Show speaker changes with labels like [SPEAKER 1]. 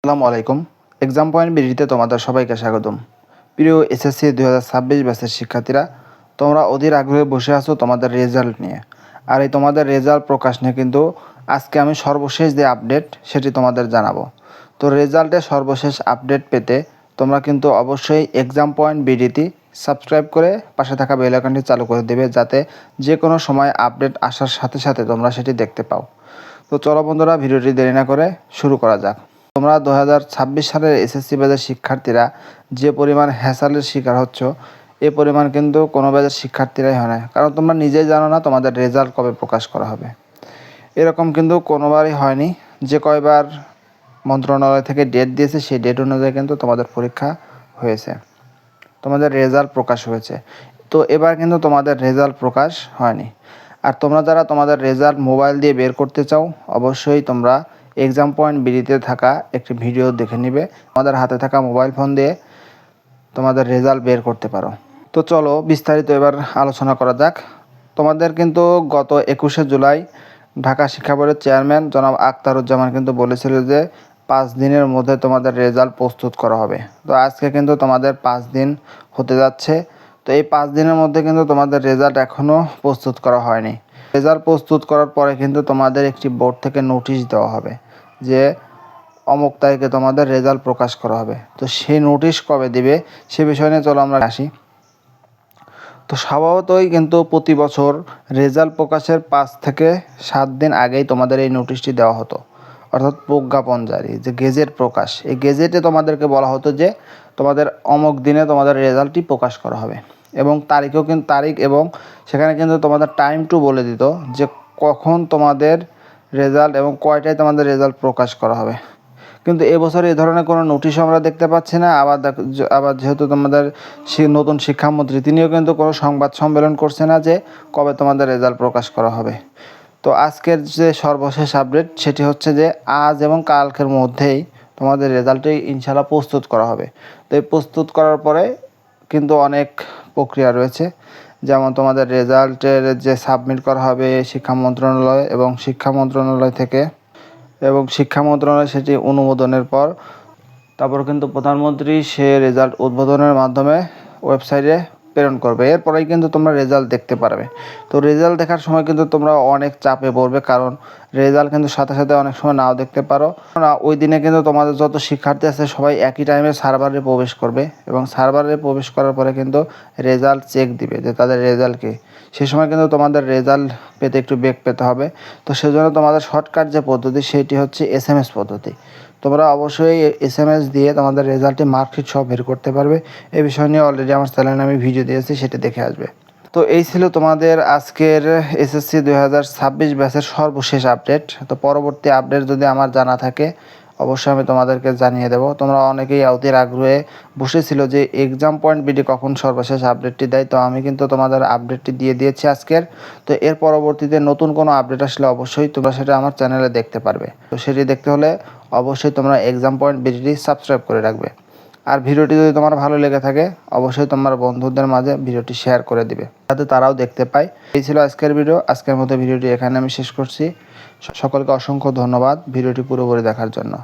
[SPEAKER 1] আসসালামু আলাইকুম। Exam point বিডিতে তোমাদের সবাইকে স্বাগতম। প্রিয় এসএসসি 2026 ব্যাচের শিক্ষার্থীরা, তোমরা অধীর আগ্রহে বসে আছো তোমাদের রেজাল্ট নিয়ে। আর এই তোমাদের রেজাল্ট প্রকাশ নিয়ে কিন্তু আজকে আমি সর্বশেষ যে আপডেট সেটি তোমাদের জানাবো। তো রেজাল্টের সর্বশেষ আপডেট পেতে তোমরা কিন্তু অবশ্যই এক্সাম পয়েন্ট বিডিটি সাবস্ক্রাইব করে পাশে থাকা বেল আইকনটি চালু করে দেবে, যাতে যে কোনো সময় আপডেট আসার সাথে সাথে তোমরা সেটি দেখতে পাও। তো চলো বন্ধুরা, ভিডিওটি দেরি না করে শুরু করা যাক। তোমরা 2026 সালের এসএসসি ব্যাচের শিক্ষার্থীরা যে পরিমাণ হ্যাসালের শিকার হচ্ছ, এ পরিমাণ কিন্তু কোনো ব্যাচের শিক্ষার্থীরাই হয় না। কারণ তোমরা নিজেই জানো না তোমাদের রেজাল্ট কবে প্রকাশ করা হবে। এরকম কিন্তু কোনোবারই হয়নি। যে কয়বার মন্ত্রণালয় থেকে ডেট দিয়েছে সেই ডেট অনুযায়ী কিন্তু তোমাদের পরীক্ষা হয়েছে, তোমাদের রেজাল্ট প্রকাশ হয়েছে। তো এবার কিন্তু তোমাদের রেজাল্ট প্রকাশ হয়নি। আর তোমরা যারা তোমাদের রেজাল্ট মোবাইল দিয়ে বের করতে চাও, অবশ্যই তোমরা এক্সাম পয়েন্ট বিডিতে থাকা একটি ভিডিও দেখে নিবে। তোমাদের হাতে থাকা মোবাইল ফোন দিয়ে তোমাদের রেজাল্ট বের করতে পারো। তো চলো বিস্তারিত এবার আলোচনা করা যাক। তোমাদের কিন্তু গত 21শে জুলাই ঢাকা শিক্ষা বোর্ডের চেয়ারম্যান জনাব আখতারুজ্জামান কিন্তু বলেছিল যে 5 দিনের মধ্যে তোমাদের রেজাল্ট প্রস্তুত করা হবে। তো আজকে কিন্তু তোমাদের 5 দিন হতে যাচ্ছে। তো এই 5 দিনের মধ্যে কিন্তু তোমাদের রেজাল্ট এখনও প্রস্তুত করা হয়নি। রেজাল্ট প্রস্তুত করার পরে কিন্তু তোমাদের একটি বোর্ড থেকে নোটিশ দেওয়া হবে যে অমুক তারিখে তোমাদের রেজাল্ট প্রকাশ করা হবে। তো সেই নোটিশ কবে দিবে সে বিষয় নিয়ে চলো আমরা আসি। তো স্বভাবতই কিন্তু প্রতি বছর রেজাল্ট প্রকাশের 5 থেকে 7 দিন আগেই তোমাদের এই নোটিশটি দেওয়া হতো, অর্থাৎ প্রজ্ঞাপন জারি, যে গেজেট প্রকাশ। এই গেজেটে তোমাদেরকে বলা হতো যে তোমাদের অমুক দিনে তোমাদের রেজাল্টটি প্রকাশ করা হবে, এবং তারিখও কিন্তু তারিখ, এবং সেখানে কিন্তু তোমাদের টাইম টু বলে দিত যে কখন তোমাদের রেজাল্ট এবং কয়টায় তোমাদের রেজাল্ট প্রকাশ করা হবে। কিন্তু এবছর এই ধরনের কোনো নোটিশও আমরা দেখতে পাচ্ছি না। আবার যেহেতু তোমাদের নতুন শিক্ষামন্ত্রী, তিনিও কিন্তু কোনো সংবাদ সম্মেলন করছে না যে কবে তোমাদের রেজাল্ট প্রকাশ করা হবে। তো আজকের যে সর্বশেষ আপডেট সেটি হচ্ছে যে আজ এবং কালকের মধ্যেই তোমাদের রেজাল্টটি ইনশাআল্লাহ প্রস্তুত করা হবে। তো এই প্রস্তুত করার পরে কিন্তু অনেক প্রক্রিয়া রয়েছে, যেমন তোমাদের রেজাল্টের যে সাবমিট করা হবে শিক্ষা মন্ত্রণালয়, এবং শিক্ষা মন্ত্রণালয় সেটি অনুমোদনের পর তারপর কিন্তু প্রধানমন্ত্রী সে রেজাল্ট উদ্বোধনের মাধ্যমে ওয়েবসাইটে প্রেরণ করবে। এরপরেই কিন্তু তোমরা রেজাল্ট দেখতে পারবে। তো রেজাল্ট দেখার সময় কিন্তু তোমরা অনেক চাপে পড়বে, কারণ রেজাল্ট কিন্তু সাথে সাথে অনেক সময় নাও দেখতে পারো। ওই দিনে কিন্তু তোমাদের যত শিক্ষার্থী আছে সবাই একই টাইমে সার্ভারে প্রবেশ করবে, এবং সার্ভারে প্রবেশ করার পরে কিন্তু রেজাল্ট চেক দিবে যে তাদের রেজাল্ট কী। সে সময় কিন্তু তোমাদের রেজাল্ট পেতে একটু বেগ পেতে হবে। তো সেজন্য তোমাদের শর্টকাট যে পদ্ধতি সেটি হচ্ছে SMS পদ্ধতি। তোমরা অবশ্যই SMS দিয়ে তোমাদের রেজাল্টে মার্কশিট সহ বের করতে পারবে। এই বিষয় নিয়ে অলরেডি আমার চ্যানেলে আমি ভিডিও দিয়েছি, সেটা দেখে আসবে। তো এই ছিল তোমাদের আজকের SSC 2026 ব্যাচের সর্বশেষ আপডেট। তো পরবর্তী আপডেট যদি আমার জানা থাকে অবশ্যই আমি তোমাদেরকে জানিয়ে দেবো। তোমরা অনেকেই অধীর আগ্রহে বসেছিল যে এক্সাম পয়েন্ট বিডি কখন সর্বশেষ আপডেটটি দেয়। তো আমি কিন্তু তোমাদের আপডেটটি দিয়ে দিয়েছি আজকের। তো এর পরবর্তীতে নতুন কোনো আপডেট আসলে অবশ্যই তোমরা সেটা আমার চ্যানেলে দেখতে পারবে। তো সেটি দেখতে হলে অবশ্যই তোমরা এক্সাম পয়েন্ট বিডিটি সাবস্ক্রাইব করে রাখবে। আর ভিডিওটি যদি তোমার ভালো লেগে থাকে অবশ্যই তোমার বন্ধুদের মাঝে ভিডিওটি শেয়ার করে দিবে, যাতে তারাও দেখতে পায়। এই ছিল আজকের ভিডিও। আজকের মতো ভিডিওটি এখানে আমি শেষ করছি। সকলকে অসংখ্য ধন্যবাদ ভিডিওটি পুরোপুরি দেখার জন্য।